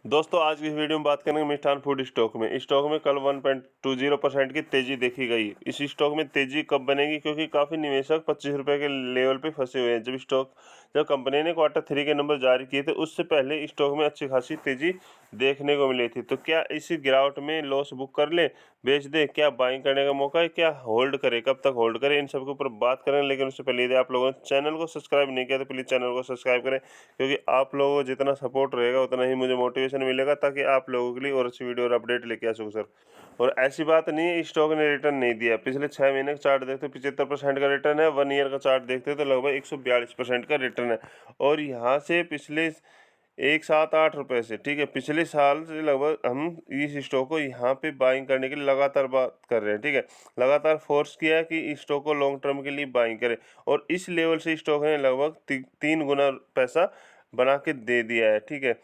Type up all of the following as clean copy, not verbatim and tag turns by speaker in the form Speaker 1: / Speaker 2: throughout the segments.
Speaker 1: दोस्तों आज की इस वीडियो में बात करेंगे मिष्ठान फूड स्टॉक में। स्टॉक में कल 1.20% की तेजी देखी गई। इस स्टॉक में तेजी कब बनेगी, क्योंकि काफ़ी निवेशक 25 रुपये के लेवल पे फंसे हुए हैं। जब कंपनी ने क्वार्टर 3 के नंबर जारी किए थे, उससे पहले स्टॉक में अच्छी खासी तेजी देखने को मिली थी। तो क्या इस गिरावट में लॉस बुक कर ले, बेच दे, क्या बाइंग करने का मौका है, क्या होल्ड करे, कब तक होल्ड करे, इन सब के ऊपर बात करें। लेकिन उससे पहले यदि आप लोगों ने चैनल को सब्सक्राइब नहीं किया तो प्लीज़ चैनल को सब्सक्राइब करें, क्योंकि आप लोगों को जितना सपोर्ट रहेगा उतना ही मुझे मोटिवेशन मिलेगा, ताकि आप लोगों के लिए और अच्छी वीडियो और अपडेट लेके आ सकूँ सर। और ऐसी बात नहीं है स्टॉक ने रिटर्न नहीं दिया। पिछले 6 महीने का चार्ट देखते 75% का रिटर्न है, 1 ईयर का चार्ट देखते तो लगभग 142% का रिटर्न है। और यहाँ से पिछले 178 रुपये से, ठीक है, पिछले साल से लगभग हम इस स्टॉक को यहाँ पे बाइंग करने के लिए लगातार बात कर रहे हैं, ठीक है, लगातार फोर्स किया है कि इस स्टॉक को लॉन्ग टर्म के लिए बाइंग करें। और इस लेवल से स्टॉक ने लगभग 3 गुना पैसा बना के दे दिया है, ठीक है।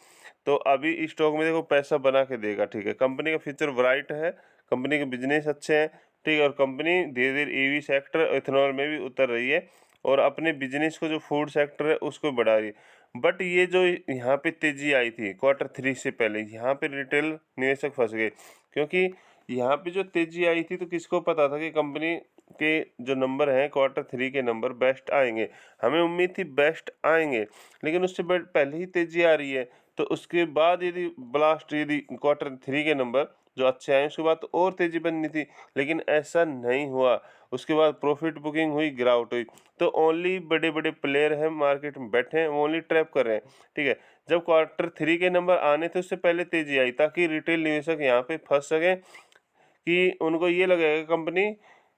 Speaker 1: तो अभी इस स्टॉक में देखो पैसा बना के देगा, ठीक है। कंपनी का फ्यूचर ब्राइट है, कंपनी के बिजनेस अच्छे हैं, ठीक है। और कंपनी धीरे धीरे ईवी सेक्टर, इथेनॉल में भी उतर रही है और अपने बिजनेस को जो फूड सेक्टर है उसको बढ़ा रही है। बट ये जो यहाँ पे तेजी आई थी क्वार्टर 3 से पहले, यहाँ पे रिटेल निवेशक फंस गए, क्योंकि यहाँ पे जो तेजी आई थी तो किसको पता था कि कंपनी के जो नंबर हैं क्वार्टर 3 के नंबर बेस्ट आएंगे। हमें उम्मीद थी बेस्ट आएंगे, लेकिन उससे पहले ही तेजी आ रही है। तो उसके बाद यदि क्वार्टर 3 के नंबर जो अच्छे आए उसके बाद तो और तेजी बननी थी, लेकिन ऐसा नहीं हुआ। उसके बाद प्रॉफिट बुकिंग हुई, गिरावट हुई। तो ओनली बड़े बड़े प्लेयर हैं मार्केट में बैठे हैं, वो ओनली ट्रैप कर रहे हैं, ठीक है। जब क्वार्टर 3 के नंबर आने थे उससे पहले तेजी आई, ताकि रिटेल निवेशक यहाँ पे फंस सकें कि उनको ये लगेगा कंपनी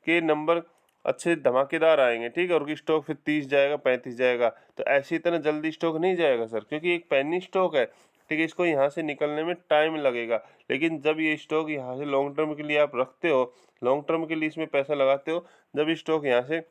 Speaker 1: के नंबर अच्छे धमाकेदार आएंगे, ठीक है, और स्टॉक फिर 30 जाएगा, 35 जाएगा। तो ऐसे इतना जल्दी स्टॉक नहीं जाएगा सर, क्योंकि एक पेनी स्टॉक है, ठीक है, इसको यहाँ से निकलने में टाइम लगेगा। लेकिन जब ये स्टॉक यहाँ से लॉन्ग टर्म के लिए आप रखते हो, लॉन्ग टर्म के लिए इसमें पैसा लगाते हो, जब स्टॉक यहाँ से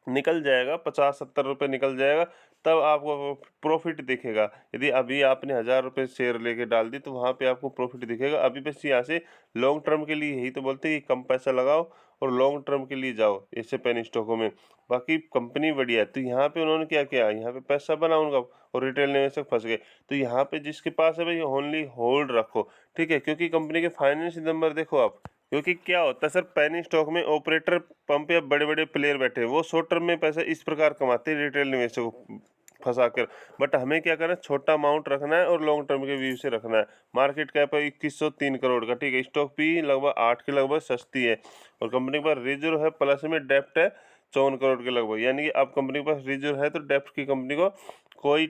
Speaker 1: निकल जाएगा, 50-70 रुपये निकल जाएगा, तब आपको प्रॉफिट दिखेगा। यदि अभी आपने 1000 रुपये शेयर लेके डाल दी तो वहाँ पे आपको प्रॉफिट दिखेगा। अभी बस यहाँ से लॉन्ग टर्म के लिए यही तो बोलते हैं कि कम पैसा लगाओ और लॉन्ग टर्म के लिए जाओ इससे पेनी स्टॉकों में। बाकी कंपनी बढ़िया है। तो यहाँ पे उन्होंने क्या किया, यहाँ पे पैसा बना उनका और रिटेल निवेशक फंस गए। तो यहाँ पे जिसके पास है भाई ओनली होल्ड रखो, ठीक है, क्योंकि कंपनी के फाइनेंस नंबर देखो आप। क्योंकि क्या होता है सर, पेनी स्टॉक में ऑपरेटर पंप या बड़े बड़े प्लेयर बैठे हैं, वो शॉर्ट टर्म में पैसा इस प्रकार कमाते हैं रिटेल निवेशकों को फंसा कर। बट हमें क्या करना है, छोटा अमाउंट रखना है और लॉन्ग टर्म के व्यू से रखना है। मार्केट कैप है 2103 करोड़ का, ठीक है, स्टॉक भी लगभग 8 के लगभग सस्ती है। और कंपनी के पास रिजर्व है, प्लस में डेप्ट है 54 करोड़ के लगभग। यानी कि अब कंपनी के पास रिजर्व है तो डेप्ट की कंपनी को कोई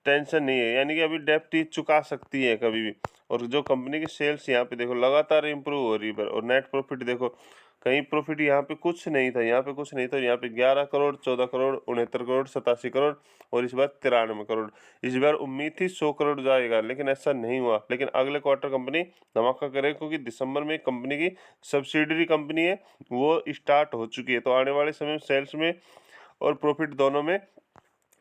Speaker 1: टेंशन नहीं है, यानी कि अभी डेप्ट ही चुका सकती है कभी भी। और जो कंपनी की सेल्स यहाँ पे देखो लगातार इंप्रूव हो रही है। और नेट प्रॉफिट देखो, कहीं प्रॉफिट यहाँ पे कुछ नहीं था, यहाँ पे कुछ नहीं था, यहाँ पे 11 करोड़, 14 करोड़, 69 करोड़, 87 करोड़ और इस बार 93 करोड़। इस बार उम्मीद थी 100 करोड़ जाएगा, लेकिन ऐसा नहीं हुआ। लेकिन अगले क्वार्टर कंपनी धमाका करेगी, क्योंकि दिसंबर में कंपनी की सब्सिडरी कंपनी है वो स्टार्ट हो चुकी है। तो आने वाले समय में सेल्स में और प्रॉफिट दोनों में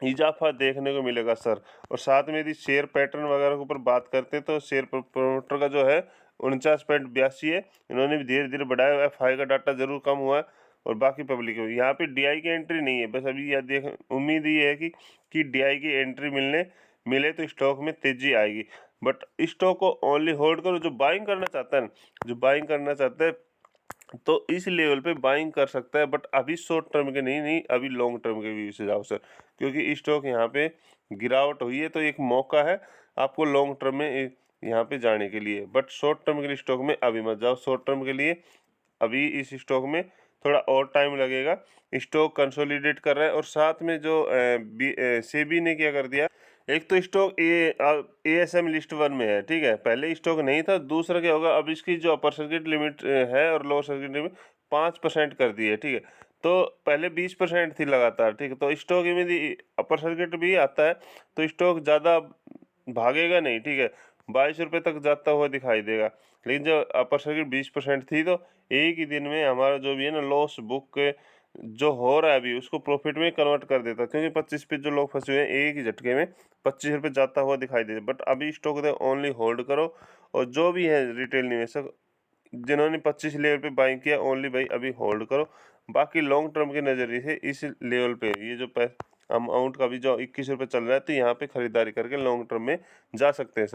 Speaker 1: इजाफा देखने को मिलेगा सर। और साथ में यदि शेयर पैटर्न वगैरह के ऊपर बात करते हैं तो शेयर प्रमोटर का जो है 49.82 है। इन्होंने भी धीरे धीरे बढ़ाया हुआ है। FI का डाटा जरूर कम हुआ है और बाकी पब्लिक है। यहाँ पे DI की एंट्री नहीं है, बस अभी यह देख उम्मीद ये है कि DI की एंट्री मिले तो स्टॉक में तेजी आएगी। बट स्टॉक को ओनली होल्ड करो। जो बाइंग करना चाहता है, जो बाइंग करना चाहता है तो इस लेवल पे बाइंग कर सकता है। बट अभी शॉर्ट टर्म के नहीं, अभी लॉन्ग टर्म के व्यू से जाओ सर, क्योंकि स्टॉक यहाँ पे गिरावट हुई है तो एक मौका है आपको लॉन्ग टर्म में यहाँ पे जाने के लिए। बट शॉर्ट टर्म के लिए स्टॉक में अभी मत जाओ। शॉर्ट टर्म के लिए अभी इस स्टॉक में थोड़ा और टाइम लगेगा। स्टॉक कंसोलिडेट कर रहा है और साथ में जो सेबी ने क्या कर दिया, एक तो स्टॉक ASM लिस्ट 1 में है, ठीक है, पहले स्टॉक नहीं था। दूसरा क्या होगा, अब इसकी जो अपर सर्किट लिमिट है और लोअर सर्किट लिमिट 5% कर दी है, ठीक है। तो पहले 20% थी लगातार, ठीक है। तो स्टॉक में यदि अपर सर्किट भी आता है तो स्टॉक ज़्यादा भागेगा नहीं, ठीक है, 22 रुपये तक जाता हुआ दिखाई देगा। लेकिन जब अपर सर्किट 20% थी तो एक ही दिन में हमारा जो भी है ना लॉस बुक जो हो रहा है अभी उसको प्रॉफिट में कन्वर्ट कर देता, क्योंकि 25 पे जो लोग फंसे हुए हैं एक ही झटके में 25 रुपये जाता हुआ दिखाई देता। बट अभी स्टॉक दे ओनली होल्ड करो। और जो भी है रिटेल निवेशक जिन्होंने 25 लेवल पे बाइंग किया, ओनली भाई अभी होल्ड करो। बाकी लॉन्ग टर्म के नज़रिए से इस लेवल पे ये जो अमाउंट का भी जो 21 रुपये चल रहा है, तो यहाँ पे खरीदारी करके लॉन्ग टर्म में जा सकते हैं।